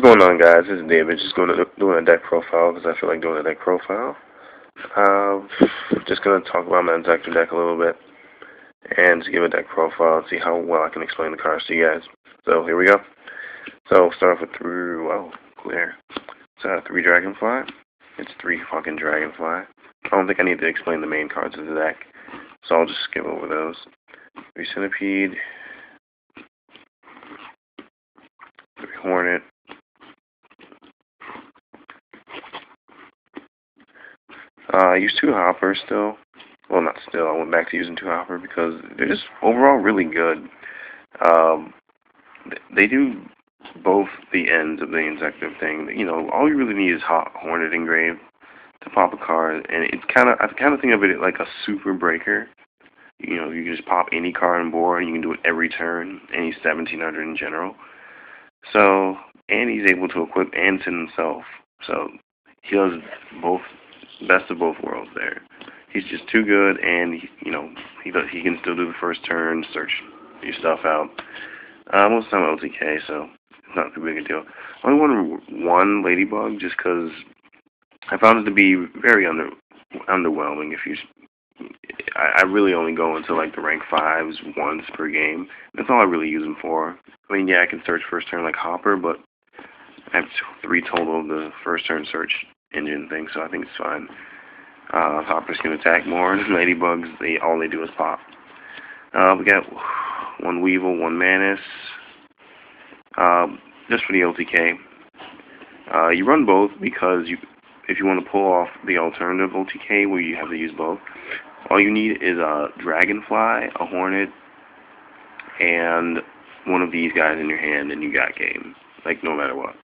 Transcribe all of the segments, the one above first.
What's going on, guys? This is David. Just doing a deck profile because I feel like doing a deck profile. Just going to talk about my Inzektor deck a little bit and just give a deck profile and see how well I can explain the cards to you guys. So here we go. So start off with clear. It's 3 Dragonfly. It's 3 fucking Dragonfly. I don't think I need to explain the main cards of the deck, so I'll just skip over those. 3 Centipede. 3 Hornet. I use 2 Hoppers still. Well, not still. I went back to using 2 Hopper because they're just overall really good. They do both the ends of the Inzektor thing. You know, all you really need is Hornet engraved to pop a card, and it's I kind of think of it like a super breaker. You know, you can just pop any card on board, and you can do it every turn, and he's 1700 in general. So, and he's able to equip and send himself. So, he does both, best of both worlds there. He's just too good, and he can still do the first turn, search your stuff out. Most of the time LTK, so it's not too big a deal. I only wanted 1 Ladybug just because I found it to be very underwhelming. I really only go into like the rank 5s once per game. That's all I really use them for. I mean, yeah, I can search first turn like Hopper, but I have 3 total of the first turn search engine thing, so I think it's fine. Hoppers can attack more, and Ladybugs, all they do is pop. We got 1 Weevil, 1 Mantis. Just for the LTK. You run both because if you want to pull off the alternative OTK where you have to use both, all you need is a Dragonfly, a Hornet, and one of these guys in your hand, and you got game. Like, no matter what.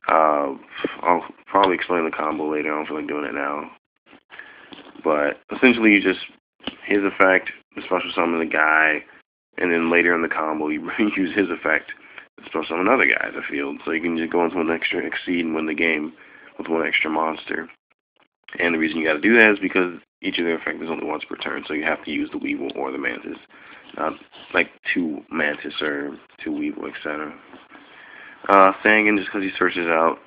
I'll probably explain the combo later. I don't feel like doing it now. But essentially, you just his effect, special summon the guy, and then later in the combo, you use his effect to special summon another guy in the field. So you can just go into an extra exceed and win the game with 1 extra monster. And the reason you got to do that is because each of their effects is only once per turn, so you have to use the Weevil or the Mantis. Not like 2 Mantis or 2 Weevil, etc. Sangan, just because he searches out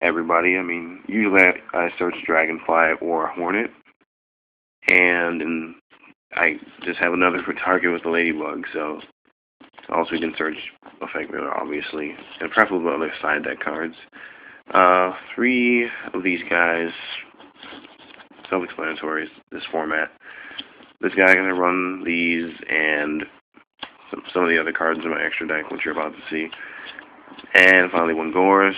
everybody. I mean, usually I search Dragonfly or Hornet, and I just have another for target with the Ladybug, so also you can search effect really obviously, and preferably other side deck cards. 3 of these guys, self-explanatory, this format. This guy gonna run these and some of the other cards in my extra deck, which you're about to see. And finally 1 Gorus.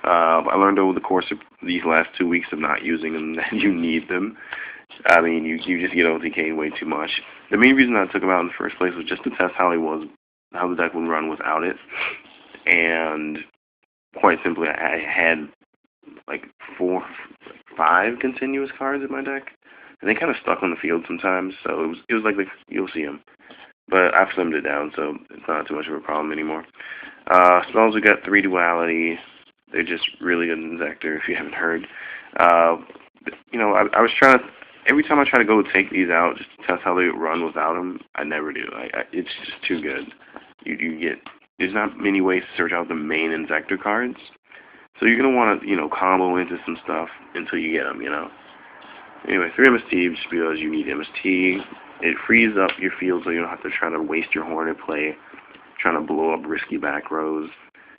I learned over the course of these last 2 weeks of not using them that you need them. I mean, you just get OTK way too much. The main reason I took him out in the first place was just to test how the deck would run without it. And quite simply, I had like 5 continuous cards in my deck, and they kind of stuck on the field sometimes. So it was like you'll see them, but I've slimmed it down, so it's not too much of a problem anymore. Spells, we got 3 Duality. They're just really good in Inzektor, if you haven't heard. I was trying to, every time I try to go take these out just to test how they run without them, I never do. It's just too good. There's not many ways to search out the main Inzektor cards, so you're going to want to, combo into some stuff until you get them, Anyway, 3 MST, just because you need MST. It frees up your field so you don't have to try to waste your Hornet play trying to blow up risky back rows.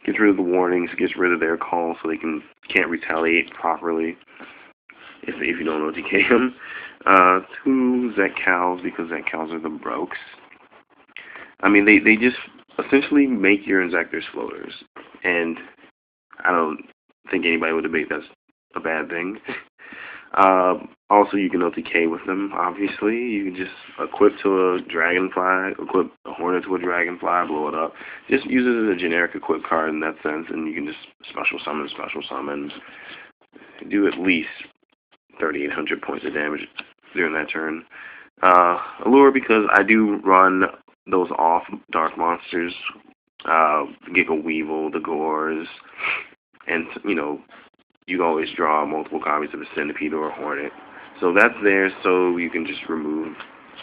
Gets rid of the warnings, gets rid of their calls so they can't retaliate properly if you don't OTK them. 2 Zekals, because Zekals are the brokes. I mean, they just essentially make your Inzektors floaters, and I don't think anybody would debate that's a bad thing. Also, you can OTK with them, obviously. You can just equip to a Dragonfly, equip a Hornet to a Dragonfly, blow it up. Just use it as a generic equip card in that sense, and you can just special summon, do at least 3,800 points of damage during that turn. Allure, because I do run those off dark monsters, Giga Weevil, the Gores, and, you can always draw multiple copies of a Centipede or a Hornet. So that's there so you can just remove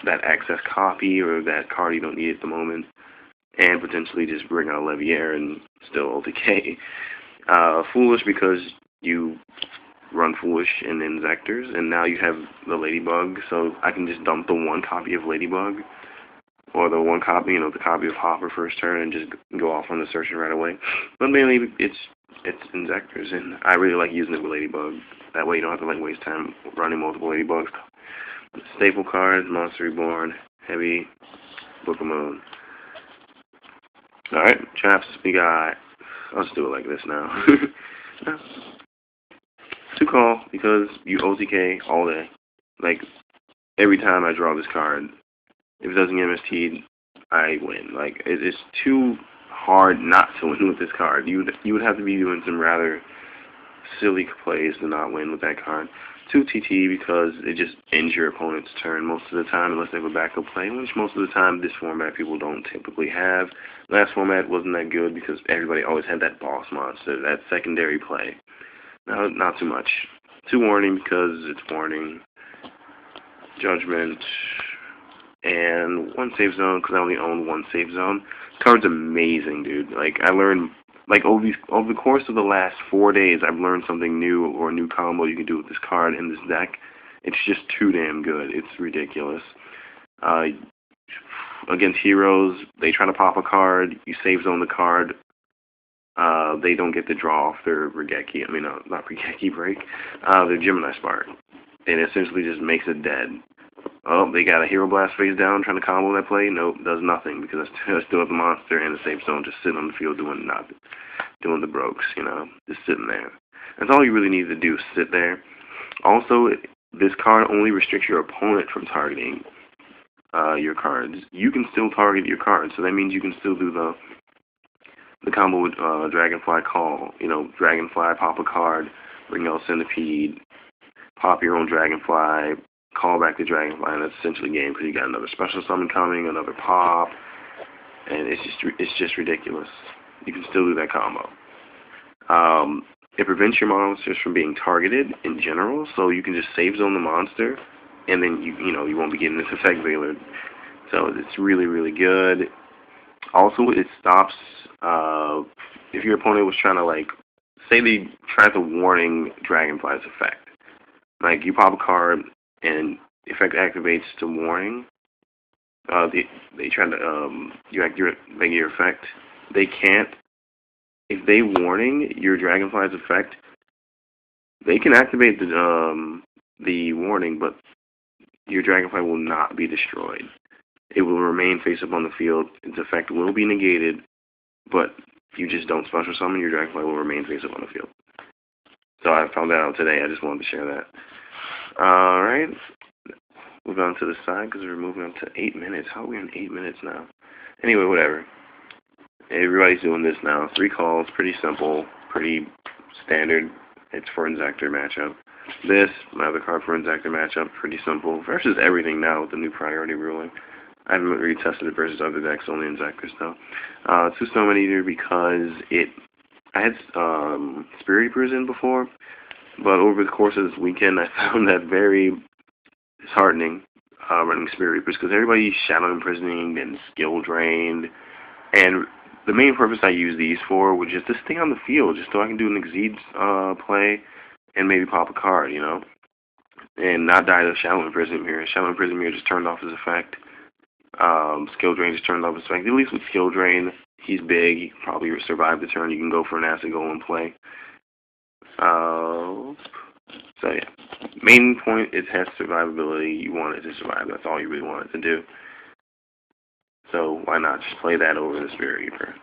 that excess copy or that card you don't need at the moment, and potentially just bring out Leviair and still OTK. Foolish because you run Foolish in Inzektors, and now you have the Ladybug, so I can just dump the one copy of Ladybug, or the one copy, the copy of Hopper first turn, and just go off on the searching right away. But mainly, it's Inzektors, and I really like using it with Ladybug. That way you don't have to waste time running multiple Ladybugs. Staple cards, Monster Reborn, Heavy, Book of Moon. Alright, traps, we got, I'll just do it like this now. 2 call, because you OTK all day. Every time I draw this card, if it doesn't get MST'd, I win. It's too hard not to win with this card. You would have to be doing some rather silly plays to not win with that card. 2 TT because it just ends your opponent's turn most of the time unless they have a backup play, which most of the time this format people don't typically have. Last format wasn't that good because everybody always had that boss monster, that secondary play. No, not too much. 2 warning because it's warning. Judgment. And 1 safe zone because I only own 1 safe zone. This card's amazing, dude. I learned, over the course of the last 4 days, I've learned something new or a new combo you can do with this card in this deck. It's just too damn good. It's ridiculous. Against heroes, they try to pop a card. You safe zone the card. They don't get to draw off their Regeki. Not Regeki break. Their Gemini Spark. And it essentially just makes it dead. Oh, they got a Hero Blast face down trying to combo that play. Nope, does nothing because I still have the monster and the safe zone just sitting on the field doing nothing. Doing the brokes, just sitting there. That's all you really need to do, sit there. Also, this card only restricts your opponent from targeting your cards. You can still target your cards, so that means you can still do the combo with Dragonfly Call. Dragonfly, pop a card, bring out Centipede, pop your own Dragonfly, call back the Dragonfly, and that's essentially game because you got another special summon coming, another pop, and it's just ridiculous. You can still do that combo. It prevents your monsters from being targeted in general, so you can just save zone the monster, and then you won't be getting this effect veiler. So it's really, really good. Also, it stops if your opponent was trying to say they tried the warning Dragonfly's effect. You pop a card and effect activates to warning. They try to make your effect. They can't. If they warning your Dragonfly's effect, they can activate the warning, but your Dragonfly will not be destroyed. It will remain face up on the field. Its effect will be negated, but if you just don't special summon, your Dragonfly will remain face up on the field. So I found that out today. I just wanted to share that. Alright. Move on to the side because we're moving on to 8 minutes. How are we in 8 minutes now? Anyway, whatever. Everybody's doing this now. 3 calls, pretty simple, pretty standard. It's for Inzektor matchup. This, my other card for Inzektor matchup, pretty simple. Versus everything now with the new priority ruling. I haven't really tested it versus other decks, only Inzektors though. 2 Snowman Eater because I had Spirit Reapers in before, but over the course of this weekend I found that very disheartening running Spirit Reapers because everybody's Shadow Imprisoning and skill drained, and the main purpose I use these for was just to stay on the field, just so I can do an Exceeds play and maybe pop a card, and not die to Shadow Imprisonment here. Shadow Imprisonment here just turned off his effect. Skill Drain just turned off his effect. At least with Skill Drain, he's big. He can probably survive the turn. You can go for an acid golem play. So yeah, main point, it has survivability. You want it to survive. That's all you really want it to do. So why not just play that over the Spirit Reaper?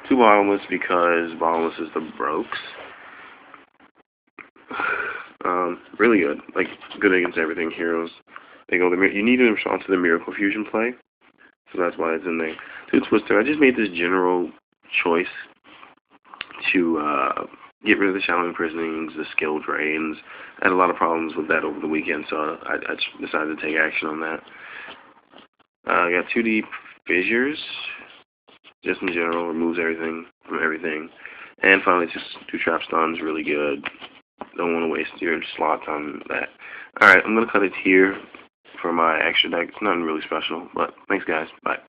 2 Bottomless because Bottomless is the brokes. Really good. Good against everything. Heroes. They go. You need to respond to the Miracle Fusion play, so that's why it's in there. 2 Twister. I just made this general choice to get rid of the Shadow Imprisonings, the skill drains. I had a lot of problems with that over the weekend, so I decided to take action on that. I got 2 Deep Fissures, just in general, removes everything from everything. And finally, just 2 Trap Stuns, really good. Don't want to waste your slots on that. Alright, I'm going to cut it here for my extra deck. It's nothing really special, but thanks guys. Bye.